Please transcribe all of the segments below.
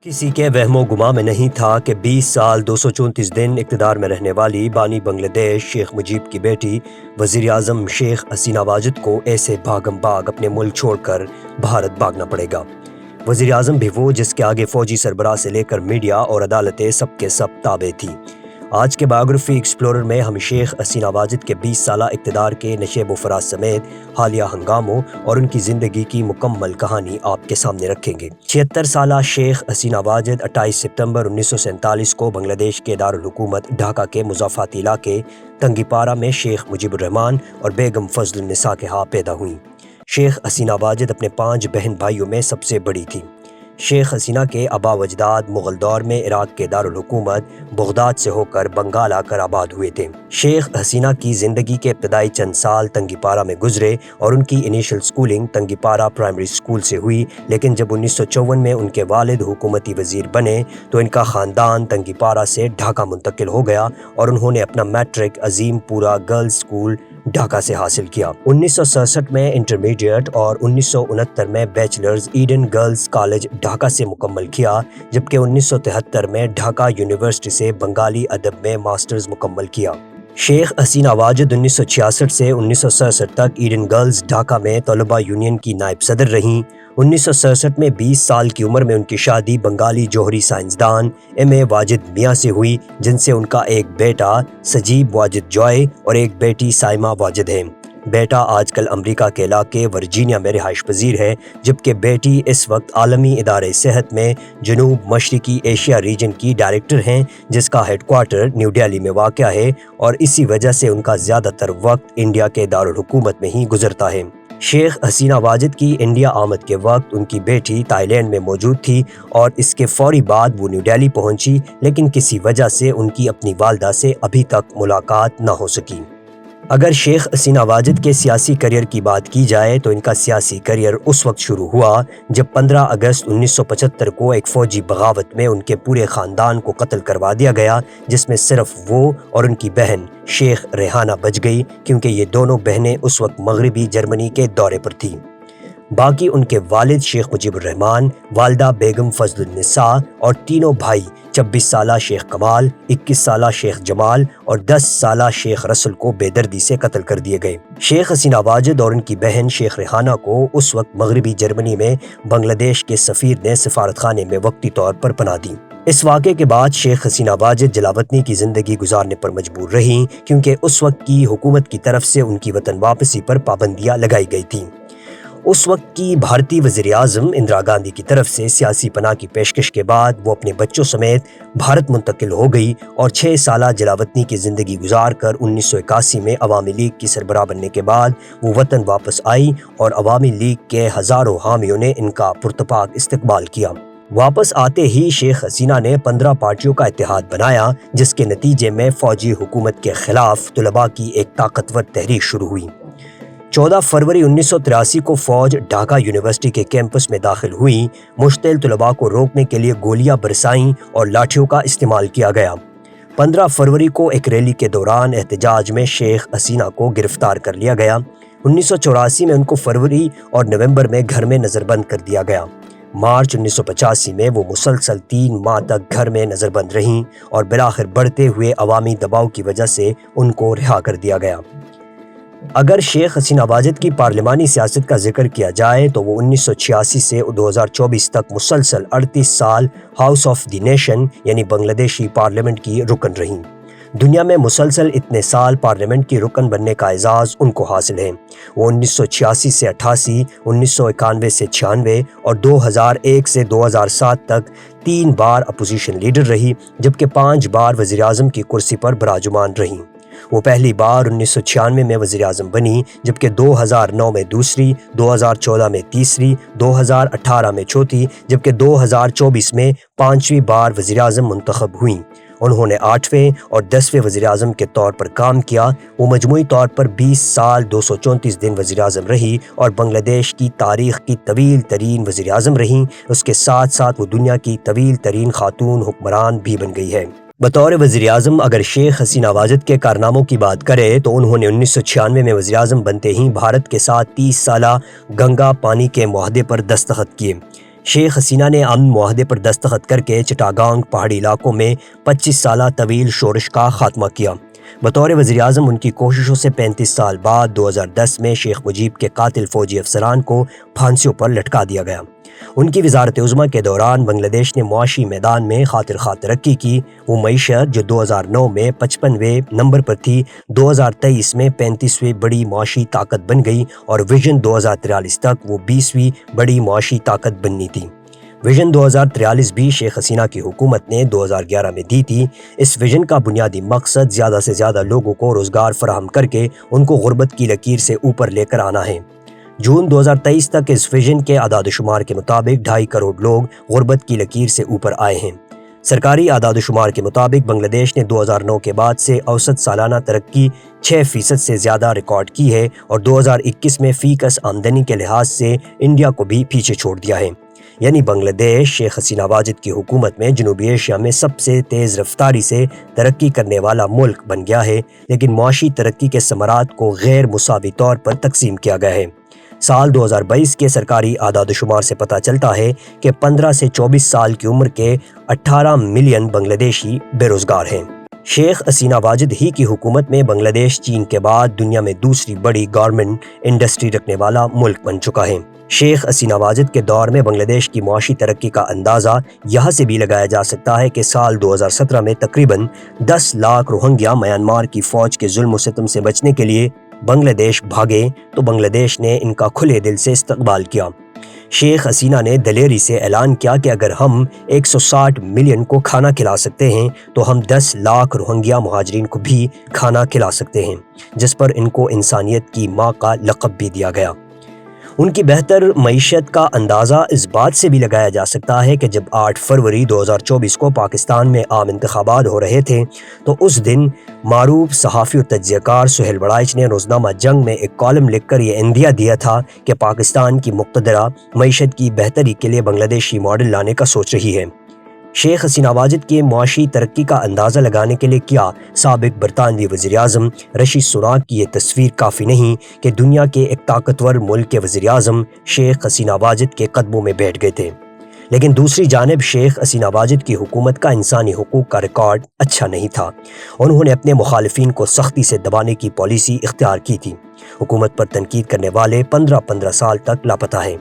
کسی کے وہم و گمان میں نہیں تھا کہ 20 سال 234 دن اقتدار میں رہنے والی بانی بنگلہ دیش شیخ مجیب کی بیٹی وزیر اعظم شیخ حسینہ واجد کو ایسے بھاگم بھاگ اپنے ملک چھوڑ کر بھارت بھاگنا پڑے گا۔ وزیر اعظم بھی وہ جس کے آگے فوجی سربراہ سے لے کر میڈیا اور عدالتیں سب کے سب تابع تھیں۔ آج کے بایوگرافی ایکسپلورر میں ہم شیخ حسینہ واجد کے 20 سالہ اقتدار کے نشیب و فراز سمیت حالیہ ہنگاموں اور ان کی زندگی کی مکمل کہانی آپ کے سامنے رکھیں گے۔ 76 سالہ شیخ حسینہ واجد 28 ستمبر 1947 کو بنگلہ دیش کے دارالحکومت ڈھاکہ کے مضافاتی علاقے تنگی پارہ میں شیخ مجیب الرحمان اور بیگم فضل النساء کے ہاں پیدا ہوئیں۔ شیخ حسینہ واجد اپنے 5 بہن بھائیوں میں سب سے بڑی تھیں۔ شیخ حسینہ کے آبا و اجداد مغل دور میں عراق کے دارالحکومت بغداد سے ہو کر بنگال آ کر آباد ہوئے تھے۔ شیخ حسینہ کی زندگی کے ابتدائی چند سال تنگی پارہ میں گزرے اور ان کی انیشل سکولنگ تنگی پارہ پرائمری سکول سے ہوئی، لیکن جب 1954 میں ان کے والد حکومتی وزیر بنے تو ان کا خاندان تنگی پارہ سے ڈھاکہ منتقل ہو گیا اور انہوں نے اپنا میٹرک عظیم پورہ گرلز سکول ڈھاکہ سے حاصل کیا۔ 1967 میں انٹرمیڈیٹ اور 1969 میں bachelors Eden girls college Dhaka سے مکمل کیا، جبکہ 1973 میں ڈھاکہ یونیورسٹی سے بنگالی ادب میں ماسٹرز مکمل کیا۔ شیخ حسینہ واجد 1966 سے 1967 تک ایڈن گرلز ڈھاکہ میں طلباء یونین کی نائب صدر رہیں۔ 1967 میں 20 سال کی عمر میں ان کی شادی بنگالی جوہری سائنسدان ایم.اے. واجد میاں سے ہوئی، جن سے ان کا ایک بیٹا سجیب واجد جوائے اور ایک بیٹی سائمہ واجد ہے۔ بیٹا آج کل امریکہ کے علاقے ورجینیا میں رہائش پذیر ہے، جبکہ بیٹی اس وقت عالمی ادارے صحت میں جنوب مشرقی ایشیا ریجن کی ڈائریکٹر ہیں، جس کا ہیڈ کوارٹر نیو دہلی میں واقع ہے، اور اسی وجہ سے ان کا زیادہ تر وقت انڈیا کے دارالحکومت میں ہی گزرتا ہے۔ شیخ حسینہ واجد کی انڈیا آمد کے وقت ان کی بیٹی تائی لینڈ میں موجود تھی اور اس کے فوری بعد وہ نیو دہلی پہنچی، لیکن کسی وجہ سے ان کی اپنی والدہ سے ابھی تک ملاقات نہ ہو سکی۔ اگر شیخ حسینہ واجد کے سیاسی کریئر کی بات کی جائے تو ان کا سیاسی کریئر اس وقت شروع ہوا جب 15 اگست 1975 کو ایک فوجی بغاوت میں ان کے پورے خاندان کو قتل کروا دیا گیا، جس میں صرف وہ اور ان کی بہن شیخ ریحانہ بچ گئی، کیونکہ یہ دونوں بہنیں اس وقت مغربی جرمنی کے دورے پر تھیں۔ باقی ان کے والد شیخ مجیب الرحمان، والدہ بیگم فضل النساء اور تینوں بھائی 26 سالہ شیخ کمال، 21 سالہ شیخ جمال اور 10 سالہ شیخ رسول کو بے دردی سے قتل کر دیے گئے۔ شیخ حسینہ واجد اور ان کی بہن شیخ ریحانہ کو اس وقت مغربی جرمنی میں بنگلہ دیش کے سفیر نے سفارت خانے میں وقتی طور پر پناہ دی۔ اس واقعے کے بعد شیخ حسینہ واجد جلاوطنی کی زندگی گزارنے پر مجبور رہیں، کیونکہ اس وقت کی حکومت کی طرف سے ان کی وطن واپسی پر پابندیاں لگائی گئی تھیں۔ اس وقت کی بھارتی وزیر اعظم اندرا گاندھی کی طرف سے سیاسی پناہ کی پیشکش کے بعد وہ اپنے بچوں سمیت بھارت منتقل ہو گئی اور 6 سالہ جلاوطنی کی زندگی گزار کر 1981 میں عوامی لیگ کی سربراہ بننے کے بعد وہ وطن واپس آئی اور عوامی لیگ کے ہزاروں حامیوں نے ان کا پرتپاک استقبال کیا۔ واپس آتے ہی شیخ حسینہ نے 15 پارٹیوں کا اتحاد بنایا، جس کے نتیجے میں فوجی حکومت کے خلاف طلباء کی ایک طاقتور تحریک شروع ہوئی۔ 14 فروری 1983 کو فوج ڈھاکہ یونیورسٹی کے کیمپس میں داخل ہوئی، مشتعل طلباء کو روکنے کے لیے گولیاں برسائیں اور لاٹھیوں کا استعمال کیا گیا۔ 15 فروری کو ایک ریلی کے دوران احتجاج میں شیخ حسینہ کو گرفتار کر لیا گیا۔ 1984 میں ان کو فروری اور نومبر میں گھر میں نظر بند کر دیا گیا۔ مارچ 1985 میں وہ مسلسل 3 ماہ تک گھر میں نظر بند رہیں اور بالآخر بڑھتے ہوئے عوامی دباؤ کی وجہ سے ان کو رہا کر دیا گیا۔ اگر شیخ حسینہ واجد کی پارلیمانی سیاست کا ذکر کیا جائے تو وہ 1986 سے 2024 تک مسلسل 38 سال ہاؤس آف دی نیشن یعنی بنگلہ دیشی پارلیمنٹ کی رکن رہیں۔ دنیا میں مسلسل اتنے سال پارلیمنٹ کی رکن بننے کا اعزاز ان کو حاصل ہے۔ وہ 1986 سے 88، 1991 سے 96 اور 2001 سے 2007 تک 3 بار اپوزیشن لیڈر رہی، جبکہ 5 بار وزیر اعظم کی کرسی پر براجمان رہیں۔ وہ پہلی بار 1996 میں وزیر اعظم بنی، جبکہ 2009 میں دوسری، 2014 میں تیسری، 2018 میں چوتھی، جبکہ 2024 میں 5ویں بار وزیر اعظم منتخب ہوئیں۔ انہوں نے 8ویں اور 10ویں وزیر اعظم کے طور پر کام کیا۔ وہ مجموعی طور پر 20 سال 234 دن وزیر اعظم رہی اور بنگلہ دیش کی تاریخ کی طویل ترین وزیر اعظم رہیں۔ اس کے ساتھ ساتھ وہ دنیا کی طویل ترین خاتون حکمران بھی بن گئی ہے۔ بطور وزیر اعظم اگر شیخ حسینہ واجد کے کارناموں کی بات کرے تو انہوں نے 1996 میں وزیر اعظم بنتے ہی بھارت کے ساتھ 30 سالہ گنگا پانی کے معاہدے پر دستخط کیے۔ شیخ حسینہ نے امن معاہدے پر دستخط کر کے چٹاگانگ پہاڑی علاقوں میں 25 سالہ طویل شورش کا خاتمہ کیا۔ بطور وزیر اعظم ان کی کوششوں سے 35 سال بعد 2010 میں شیخ مجیب کے قاتل فوجی افسران کو پھانسیوں پر لٹکا دیا گیا۔ ان کی وزارت عظمیٰ کے دوران بنگلہ دیش نے معاشی میدان میں خاطر خواہ ترقی کی۔ وہ معیشت جو 2009 میں 55ویں نمبر پر تھی، 2023 میں 35ویں بڑی معاشی طاقت بن گئی اور ویژن 2043 تک وہ 20ویں بڑی معاشی طاقت بننی تھی۔ ویژن 2043 بھی شیخ حسینہ کی حکومت نے 2011 میں دی تھی۔ اس ویژن کا بنیادی مقصد زیادہ سے زیادہ لوگوں کو روزگار فراہم کر کے ان کو غربت کی لکیر سے اوپر لے کر آنا ہے۔ جون 2023 تک اس ویژن کے اعداد و شمار کے مطابق 2.5 کروڑ لوگ غربت کی لکیر سے اوپر آئے ہیں۔ سرکاری اعداد و شمار کے مطابق بنگلہ دیش نے 2009 کے بعد سے اوسط سالانہ ترقی 6% سے زیادہ ریکارڈ کی ہے اور 2021 میں فی کس آمدنی کے لحاظ سے انڈیا کو بھی پیچھے چھوڑ دیا ہے۔ یعنی بنگلہ دیش شیخ حسینہ واجد کی حکومت میں جنوبی ایشیا میں سب سے تیز رفتاری سے ترقی کرنے والا ملک بن گیا ہے، لیکن معاشی ترقی کے ثمرات کو غیر مساوی طور پر تقسیم کیا گیا ہے۔ سال 2022 کے سرکاری اعداد و شمار سے پتہ چلتا ہے کہ 15 سے 24 سال کی عمر کے 18 ملین بنگلہ دیشی بے روزگار ہیں۔ شیخ حسینہ واجد ہی کی حکومت میں بنگلہ دیش چین کے بعد دنیا میں دوسری بڑی گارمنٹ انڈسٹری رکھنے والا ملک بن چکا ہے۔ شیخ حسینہ واجد کے دور میں بنگلہ دیش کی معاشی ترقی کا اندازہ یہاں سے بھی لگایا جا سکتا ہے کہ سال 2017 میں تقریباً 10 لاکھ روہنگیا میانمار کی فوج کے ظلم و ستم سے بچنے کے لیے بنگلہ دیش بھاگے تو بنگلہ دیش نے ان کا کھلے دل سے استقبال کیا۔ شیخ حسینہ نے دلیری سے اعلان کیا کہ اگر ہم 160 ملین کو کھانا کھلا سکتے ہیں تو ہم 10 لاکھ روہنگیا مہاجرین کو بھی کھانا کھلا سکتے ہیں، جس پر ان کو انسانیت کی ماں کا لقب بھی دیا گیا۔ ان کی بہتر معیشت کا اندازہ اس بات سے بھی لگایا جا سکتا ہے کہ جب 8 فروری 2024 کو پاکستان میں عام انتخابات ہو رہے تھے تو اس دن معروف صحافی و تجزیہ کار سہیل بڑائچ نے روزنامہ جنگ میں ایک کالم لکھ کر یہ عندیہ دیا تھا کہ پاکستان کی مقتدرہ معیشت کی بہتری کے لیے بنگلہ دیشی ماڈل لانے کا سوچ رہی ہے۔ شیخ حسینہ واجد کے معاشی ترقی کا اندازہ لگانے کے لیے کیا سابق برطانوی وزیر اعظم رشی سناک کی یہ تصویر کافی نہیں کہ دنیا کے ایک طاقتور ملک کے وزیر اعظم شیخ حسینہ واجد کے قدموں میں بیٹھ گئے تھے؟ لیکن دوسری جانب شیخ حسینہ واجد کی حکومت کا انسانی حقوق کا ریکارڈ اچھا نہیں تھا۔ انہوں نے اپنے مخالفین کو سختی سے دبانے کی پالیسی اختیار کی تھی۔ حکومت پر تنقید کرنے والے 15 سال تک لاپتہ ہیں۔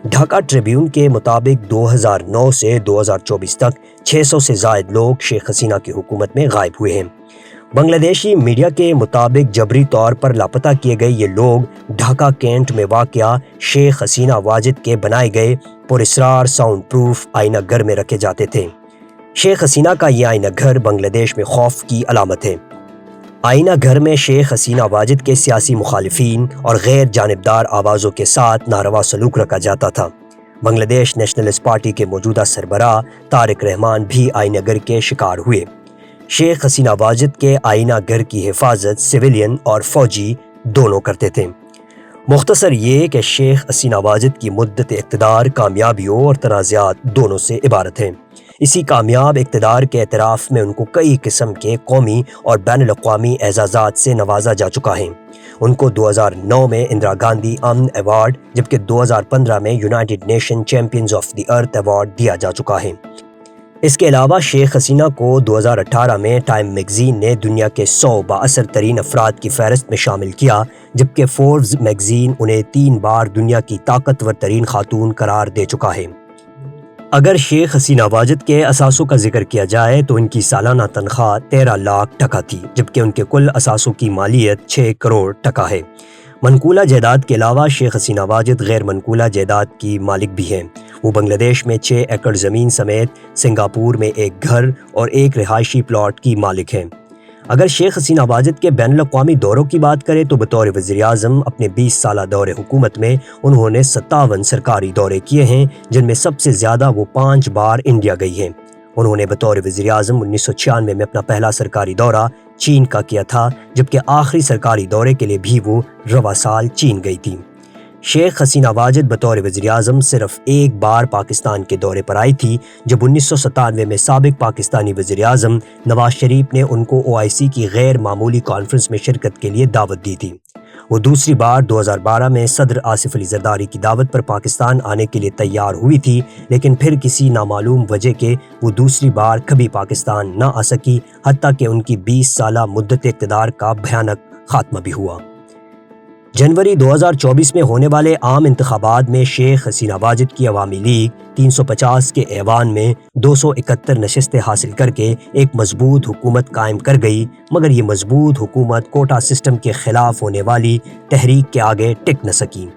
ڈھاکہ ٹریبیون کے مطابق 2009 سے 2024 تک 600 سے زائد لوگ شیخ حسینہ کی حکومت میں غائب ہوئے ہیں۔ بنگلہ دیشی میڈیا کے مطابق جبری طور پر لاپتہ کیے گئے یہ لوگ ڈھاکہ کینٹ میں واقع شیخ حسینہ واجد کے بنائے گئے پراسرار ساؤنڈ پروف آئینہ گھر میں رکھے جاتے تھے۔ شیخ حسینہ کا یہ آئینہ گھر بنگلہ دیش میں خوف کی علامت ہے۔ آئینہ گھر میں شیخ حسینہ واجد کے سیاسی مخالفین اور غیر جانبدار آوازوں کے ساتھ ناروا سلوک رکھا جاتا تھا۔ بنگلہ دیش نیشنلسٹ پارٹی کے موجودہ سربراہ طارق رحمان بھی آئینہ گھر کے شکار ہوئے۔ شیخ حسینہ واجد کے آئینہ گھر کی حفاظت سویلین اور فوجی دونوں کرتے تھے۔ مختصر یہ کہ شیخ حسینہ واجد کی مدت اقتدار کامیابیوں اور تنازعات دونوں سے عبارت ہے۔ اسی کامیاب اقتدار کے اعتراف میں ان کو کئی قسم کے قومی اور بین الاقوامی اعزازات سے نوازا جا چکا ہے۔ ان کو 2009 میں اندرا گاندھی امن ایوارڈ جبکہ 2015 میں United nation champions of the earth award دیا جا چکا ہے۔ اس کے علاوہ شیخ حسینہ کو 2018 میں ٹائم میگزین نے دنیا کے 100 بااثر ترین افراد کی فہرست میں شامل کیا، جبکہ فوربز میگزین انہیں 3 بار دنیا کی طاقتور ترین خاتون قرار دے چکا ہے۔ اگر شیخ حسینہ واجد کے اثاثوں کا ذکر کیا جائے تو ان کی سالانہ تنخواہ 13 لاکھ ٹکا تھی، جبکہ ان کے کل اثاثوں کی مالیت 6 کروڑ ٹکا ہے۔ منقولہ جائیداد کے علاوہ شیخ حسینہ واجد غیر منقولہ جائیداد کی مالک بھی ہیں۔ وہ بنگلہ دیش میں 6 ایکڑ زمین سمیت سنگاپور میں ایک گھر اور ایک رہائشی پلاٹ کی مالک ہیں۔ اگر شیخ حسینہ واجد کے بین الاقوامی دوروں کی بات کریں تو بطور وزیر اعظم اپنے 20 سالہ دور حکومت میں انہوں نے 57 سرکاری دورے کیے ہیں، جن میں سب سے زیادہ وہ 5 بار انڈیا گئی ہیں۔ انہوں نے بطور وزیر اعظم 1996 میں اپنا پہلا سرکاری دورہ چین کا کیا تھا، جبکہ آخری سرکاری دورے کے لیے بھی وہ رواں سال چین گئی تھی۔ شیخ حسینہ واجد بطور وزیر اعظم صرف ایک بار پاکستان کے دورے پر آئی تھی، جب 1997 میں سابق پاکستانی وزیر اعظم نواز شریف نے ان کو OIC کی غیر معمولی کانفرنس میں شرکت کے لیے دعوت دی تھی۔ وہ دوسری بار 2012 میں صدر آصف علی زرداری کی دعوت پر پاکستان آنے کے لیے تیار ہوئی تھی، لیکن پھر کسی نامعلوم وجہ کے وہ دوسری بار کبھی پاکستان نہ آ سکی، حتیٰ کہ ان کی 20 سالہ مدت اقتدار کا بھیانک خاتمہ بھی ہوا۔ جنوری 2024 میں ہونے والے عام انتخابات میں شیخ حسینہ واجد کی عوامی لیگ 350 کے ایوان میں 271 نشستیں حاصل کر کے ایک مضبوط حکومت قائم کر گئی، مگر یہ مضبوط حکومت کوٹا سسٹم کے خلاف ہونے والی تحریک کے آگے ٹک نہ سکی۔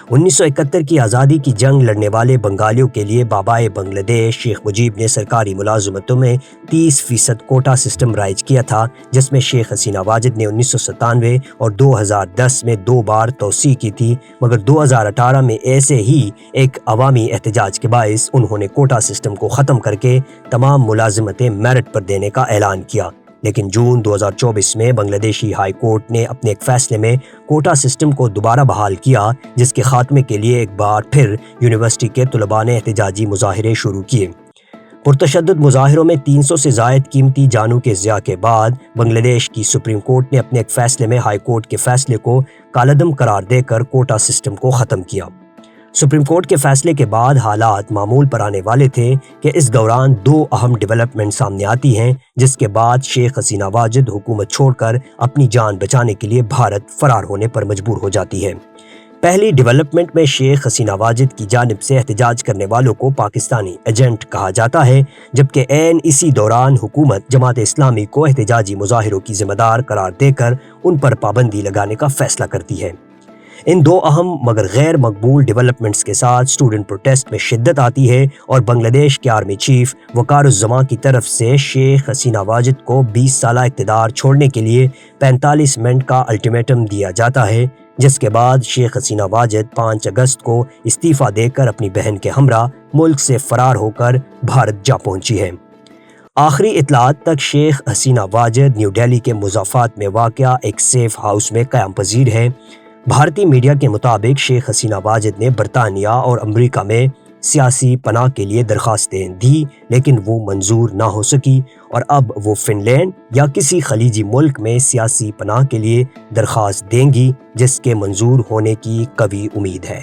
1971 کی آزادی کی جنگ لڑنے والے بنگالیوں کے لیے بابائے بنگلہ دیش شیخ مجیب نے سرکاری ملازمتوں میں 30% کوٹا سسٹم رائج کیا تھا، جس میں شیخ حسینہ واجد نے 1997 اور 2010 میں 2 بار توسیع کی تھی، مگر 2018 میں ایسے ہی ایک عوامی احتجاج کے باعث انہوں نے کوٹا سسٹم کو ختم کر کے تمام ملازمتیں میرٹ پر دینے کا اعلان کیا۔ لیکن جون 2024 میں بنگلہ دیشی ہائی کورٹ نے اپنے ایک فیصلے میں کوٹا سسٹم کو دوبارہ بحال کیا، جس کے خاتمے کے لیے ایک بار پھر یونیورسٹی کے طلباء نے احتجاجی مظاہرے شروع کیے۔ پرتشدد مظاہروں میں 300 سے زائد قیمتی جانوں کے ضیاع کے بعد بنگلہ دیش کی سپریم کورٹ نے اپنے ایک فیصلے میں ہائی کورٹ کے فیصلے کو کالعدم قرار دے کر کوٹا سسٹم کو ختم کیا۔ سپریم کورٹ کے فیصلے کے بعد حالات معمول پر آنے والے تھے کہ اس دوران 2 اہم ڈیولپمنٹ سامنے آتی ہیں، جس کے بعد شیخ حسینہ واجد حکومت چھوڑ کر اپنی جان بچانے کے لیے بھارت فرار ہونے پر مجبور ہو جاتی ہے۔ پہلی ڈیولپمنٹ میں شیخ حسینہ واجد کی جانب سے احتجاج کرنے والوں کو پاکستانی ایجنٹ کہا جاتا ہے، جبکہ عین اسی دوران حکومت جماعت اسلامی کو احتجاجی مظاہروں کی ذمہ دار قرار دے کر ان پر پابندی لگانے کا فیصلہ کرتی ہے۔ ان 2 اہم مگر غیر مقبول ڈیولپمنٹس کے ساتھ اسٹوڈنٹ پروٹیسٹ میں شدت آتی ہے اور بنگلہ دیش کے آرمی چیف وقار الزماں کی طرف سے شیخ حسینہ واجد کو 20 سالہ اقتدار چھوڑنے کے لیے 45 منٹ کا الٹیمیٹم دیا جاتا ہے، جس کے بعد شیخ حسینہ واجد 5 اگست کو استعفیٰ دے کر اپنی بہن کے ہمراہ ملک سے فرار ہو کر بھارت جا پہنچی ہے۔ آخری اطلاعات تک شیخ حسینہ واجد نیو دہلی کے مضافات میں واقع ایک سیف ہاؤس میں قیام پذیر ہے۔ بھارتی میڈیا کے مطابق شیخ حسینہ واجد نے برطانیہ اور امریکہ میں سیاسی پناہ کے لیے درخواستیں دی، لیکن وہ منظور نہ ہو سکی اور اب وہ فن لینڈ یا کسی خلیجی ملک میں سیاسی پناہ کے لیے درخواست دیں گی، جس کے منظور ہونے کی قوی امید ہے۔